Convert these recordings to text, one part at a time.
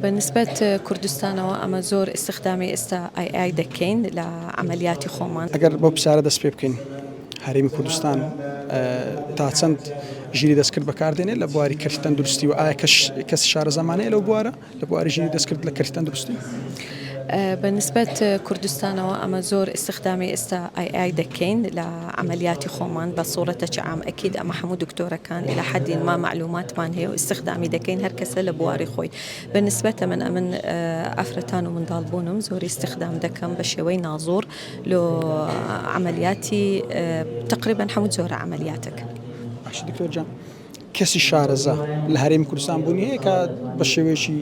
بالنسبة كردستان وأما زور استخدامي اي دكين لعمليات خومان. ئەگەر بۆ پرسیارە دەست پێ بکەین هەرێمی کوردستان تا چەند ژیری دەستکرد بەکاردێنێت لە بواری کەرتی تەندروستی و ئایا کەسی شارەزەمانەیە لەو بوارە لە بواری ژیری دەستکرد لە کەرتی تەندروستی؟ بالنسبة كردستان وأما زور استخدامي اي دكين لعمليات خومان بصورة عام أكيد أما حمود دكتورة كان إلى حد ما معلومات مان هي واستخدامي دكين هركسة لبواري خوي بالنسبة من أفرتان ومن ضالبونم زوري استخدام دكم بشوي ناظور لو عملياتي تقريبا حمود زور عملياتك. باش دكتور جان کەسی شارەزا لە هەرێمی کوردستان بوونی هەیە کە بە شێوەیەکی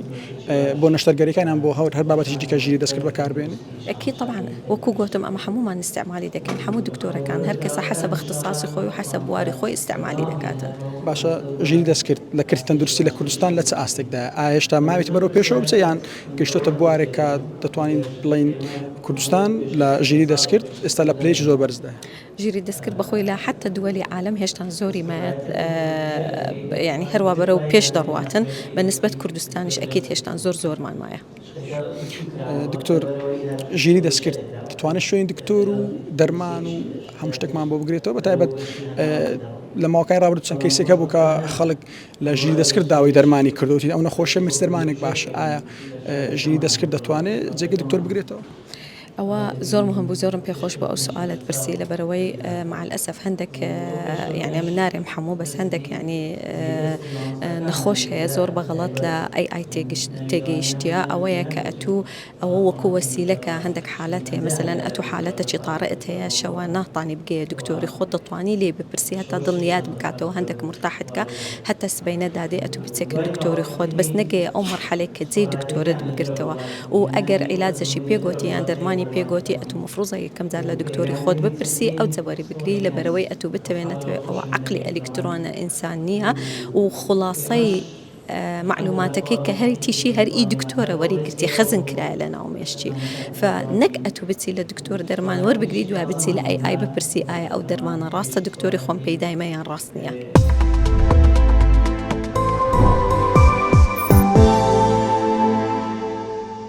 بۆ نەشتەرگەریەکانیان بۆ هەر بابەتێکی دیکە ژیری دەستکرد بەکاربێنێ؟ أكيد طبعا وكو قوتم أما حموما استعمالي دكين حمود دكتورة كان هركسة حسب اختصاصي خوي وحسب واري خوي استعمالي دكاتن. باشە ژیری دەستکرد لە کەرتی تەندروستی لە کوردستان لە چ ئاستێکدا ئایا هێشتا ماوێتی بەرەو پێشەوە بچێ یان گەیشتۆتە بوارێک کە دەتوانین بڵین کوردستان لە ژیری دەستکرد ئێستا لە پلەیەکی زۆر بەرزدا؟ جيري دسكر بخوي لا حتى دولي عالم هشتان زوري ما يعني هروا برو بيش درواتن بالنسبة كردستانش أكيد هشتان زور مان مايا. دكتور ژیری دەستکرد دەتوانێت شوێن دکتۆر و دەرمان و هەموو شتێکمان بۆ بگرێتەوە بەتایبەت لە ماوەکانی ڕابردوو چەند کەیسێکە بوو کە خەڵک لە ژیری دەستکرد داوای دەرمانی کردوتی ئەو نەخۆشە میچ دەرمانێک باشە ئایا ژیری دەستکرد دەتوانێت جێگەی دکتۆر بگرێتەوە؟ أو زور مهم بزورم بيخوش بقى سؤالات برسي لبروي مع الأسف عندك يعني من نار محمو بس عندك يعني نخوش هي زور بغلط أي تيجي اشتياء أو يا كأتو أو وكو وسيلة عندك حالات مثلا أتو حالات طارئة هي شوانا طاني بقى دكتوري خد طواني لي ببرسي حتى ضمنيات مكاتو عندك مرتاحتك حتى سبينة دادي أتو بتسك الدكتوري خد بس نجي أو مرحلة كزي دكتورة بقرتوا وأجر علاج شي بيجوتي عند درماني بيجوتي أتو مفروضة كم زال لدكتوري خود ببرسي أو تزوري بكري لبروي أتو بالتبينات أو عقلي إلكترون إنسانية وخلاصي معلوماتك كهري تشي هر دكتورة وري قلتي خزن كلا لنا ومشتي فنك أتو بتسي لدكتور درمان ور بقريد وها بتسي لأي ببرسي آية أو درمان راسة دكتوري خون بي دايما راسنية.